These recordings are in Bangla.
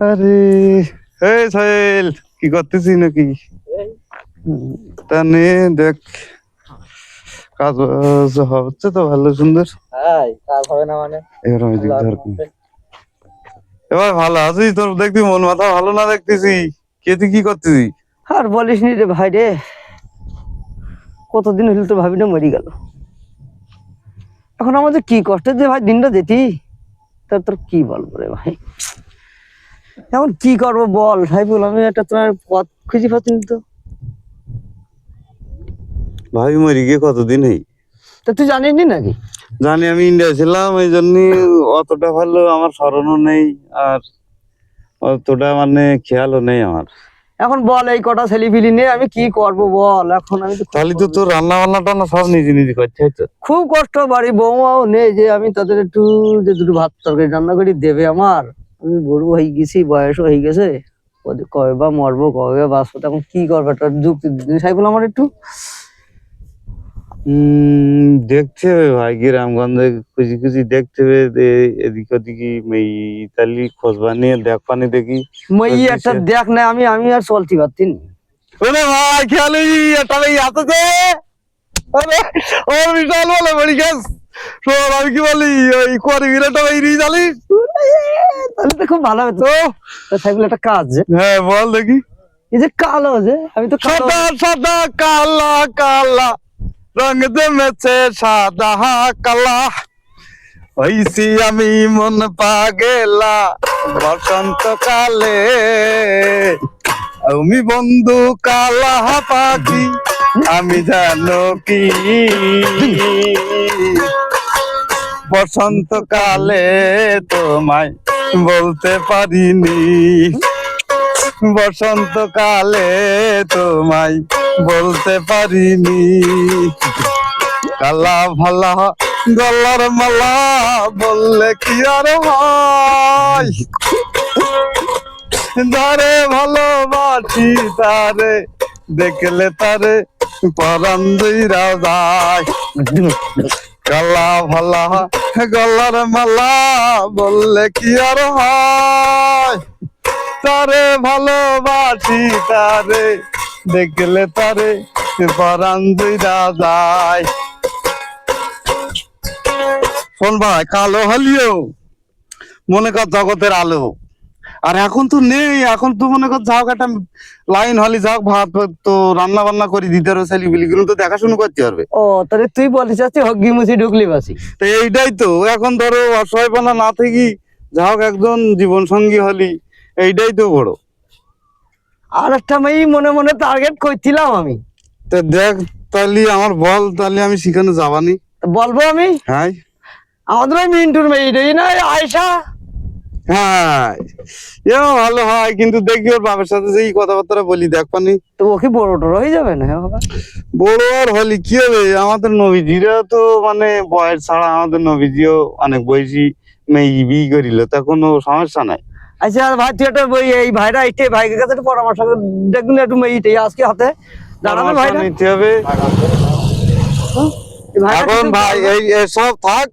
আরে এই সাহেল কি করতেছি নাকি? তা নে দেখ কাজ হচ্ছে তো ভালো সুন্দর। কাজ হবে না মানে? এবার ভালো আছিস? তোর দেখবি মন মাথা ভালো না দেখতেছি। কে তুই কি করতেছি? আর বলিস নি রে ভাই রে, কতদিন হইল তো ভাবিটা মরি গেল। এখন আমাদের কি কষ্ট যে ভাই দিনটা যেতি, তোর কি বলবো রে ভাই। এখন কি করবো বল সাইফুল, আমি একটা তোমার পথ খুঁজে পাচ্ছি না তো। ভাই মরি গিয়ে কতদিন হই? তা তুই জানিস নি নাকি? জানি, আমি ইন্ডিয়া ছিলাম, এই জন্য অতটা ভালো আমার স্মরণও নেই আর অতটা মানে খেয়ালও নেই আমার। এখন বল এই কটা ছেলে ফিলি নিয়ে আমি কি করব বল। এখন আমি তো তাহলে তো তোর রান্না বান্নাটা না সব নিজে নিজে করছে তো। খুব কষ্ট, বাড়ি বৌমাও নেই যে আমি তাদের একটু যে দুটো ভাত তরকারি রান্না করে দেবে আমার। আমি বড় হয়ে গেছি, বয়সও হয়ে গেছে, কবে বা মরবো কবে বা বাঁচবো, তখন কি করবে একটা যুক্তি সাইফুল আমার একটু। দেখতে হবে ভাই, গ্রামগঞ্জে খুঁজি খুঁজি দেখতে হবে এদিক ওদিকে তালি খোঁজ বানিয়ে দেখ পানি দেখি মই একটা দেখ না, আমি আমি আর চলতে পারছি না। ওরে ভাই খেয়ালি একটা আছে যে ওর বিশাল বলে বলি গেছ শোন, আমি কি বলি ওই করি বিরাটা বেরিয়ে জানিস তাহলে তো খুব ভালো হবে তো। সাইফুল একটা কাজ, হ্যাঁ বল দেখি। এই যে কালো যে আমি তো সাদা সাদা কালা কালা রঙ জমেছে সাদা কালা হইছি আমি মন পাগেলা বসন্তকালে আমি বন্ধু কালা পাখি আমি জানো কি বসন্তকালে তোমায় বলতে পারিনি বসন্তকালে তোমায় বলতে পারিনি কালা ভালা গলার মালা বললে কি আর হয় যারে ভালোবাসি তারে দেখলে তারে পরাণ দুইরা যায় কালা ভালা গলার মালা বললে কি আর হয় তারে ভালোবাসি তারে দেখলে তারে পরাণ দুইরা যায়। শোন ভাই, কালো হলিও মনে কর জগতের আলো, আর এখন তো নেই। এখন তো মনে কর যাও একটা লাইন হলি যাও ভাত তো রান্না বান্না করে দিতে পারবে, ছেলেপিলি গুলো তো দেখাশুনো করতে পারবে। ও তাহলে তুই বলিস আছি হগি মুছি ঢুকলি বাসি। তো এইটাই তো, এখন ধরো অসহায়পনা না থেকে যাও একজন জীবন সঙ্গী হলি, এইটাই তো বড়। আর একটা মেয়ে মনে মনে টার্গেট করছিলাম আমি। তো দেখ তাহলে আমার বল, তাহলে আমি সেখানে যাবানি। বলবো আমি? হ্যাঁ আমাদের ওই মিন্টুর মেয়ে না আয়সা। হ্যাঁ এও ভালো হয়, কিন্তু দেখি ওর বাবার সাথে যে কথাবার্তা বলি দেখ পানি তো ও কি বড় টড় হয়ে যাবে না? বড় আর হলি কি হবে, আমাদের নবীজিরা তো মানে বয়স ছাড়া, আমাদের নবীজিও অনেক বয়সী মেয়ে বিয়ে করিল, তা কোনো সমস্যা নাই। আচ্ছা ভাই তুই একটা বই এই ভাইরা এসে ভাইকে কাছে একটু পরামর্শ দেখুন একটু মেয়েটে আজকে হাতে দাঁড়াবে ভাই নিতে হবে। এখন ভাই এই সব থাক,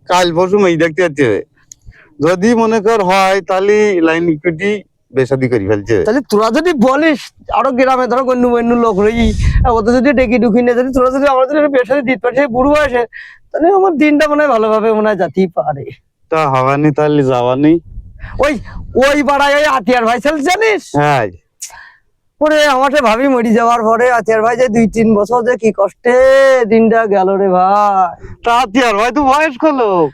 কাল পরশু মেয়ে দেখতে যেতে হবে। যদি মনে কর হয় তাহলে লাইন কেটে বেসাদি করে ফেলছে। তাহলে তোরা যদি বলিস আরো গ্রামে ধরো অন্য অন্য লোক রই ওদের যদি ডেকে ঢুকি না, যদি তোরা যদি আমার যদি বেসাদি দিতে পারে বুড়ো বয়সে, তাহলে আমার দিনটা মনে হয় ভালোভাবে মনে হয় যেতেই পারে। তা হবানি তাহলে যাবানি। ওই ওই পাড়ায় ওই আতিয়ার ভাই ছিল জানিস? হ্যাঁ ওরে আমাকে ভাবি মরি যাওয়ার পরে আতিয়ার ভাই যে 2-3 বছর যে কি কষ্টে দিনটা গেল রে ভাই। তা আতিয়ার ভাই তো বয়স্ক লোক।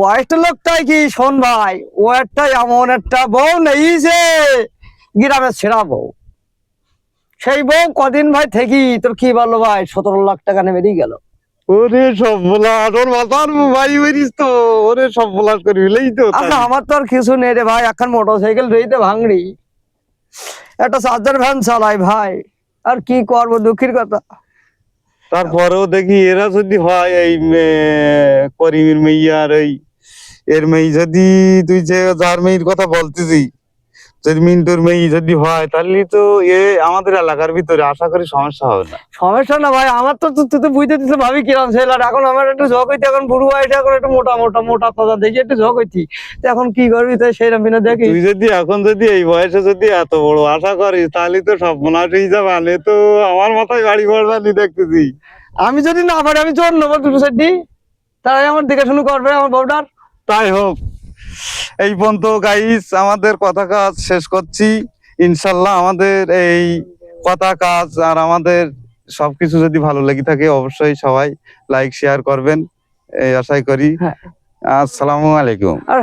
বয়সটা লোকটাই কি শোন ভাই, ও একটা এমন একটা বউ নেই যে গ্রামের ছেড়া বউ। সেই বউ কদিন ভাই থেকি তোর কি বললো ভাই 17 লাখ টাকা নেমে গেল। ওরে সব বলাস, ওর মাথার ভাই বেরিস তো, ওরে সব বলাস করে ফেলেই তো। আচ্ছা আমার তো আর কিছু নেই রে ভাই, এখন মোটরসাইকেল রইতে ভাঙড়ি, একটা চার্জার ভ্যান চালাই ভাই, আর কি করবো দুঃখের কথা। তারপরেও দেখি এরা যদি হয় এই করিমের মেয়ে আর এই এর মেয়ে, যদি তুই যে যার মেয়ের কথা বলতেছি যদি মিন্টুর মেয়ে যদি হয় তাহলে তো আমাদের এলাকার ভিতরে আশা করি সমস্যা হবে না। সমস্যা না ভাই, আমার তো তুই তো বুঝতে দিতে ভাবি কিরম ছেলের, এখন আমার একটু ঝক হইতে, এখন বুড়ো বয়সে এখন একটু মোটা মোটা মোটা কথা দেখি একটু ঝক হইতি, তো এখন কি করবি তাই সেইরকম বিনা দেখি। তুই যদি এখন যদি এই বয়সে যদি এত বড় আশা করিস তাহলে তো সর্বনাশ হয়ে যাবে, আলে তো আমার মাথায় বাড়ি পড়বানি দেখতেছি। আমি যদি না পারি আমি জোর নেবো দুটো সাইডি, তাই আমার দেখে শুনে করবে আমার বউটার। তাই হোক, এই পর্যন্ত গাইস আমাদের কথা কাজ শেষ করছি। ইনশাল্লাহ আমাদের এই কথা কাজ আর আমাদের সবকিছু যদি ভালো লেগে থাকে অবশ্যই সবাই লাইক শেয়ার করবেন এই আশাই করি। হ্যাঁ। আসসালামু আলাইকুম। আর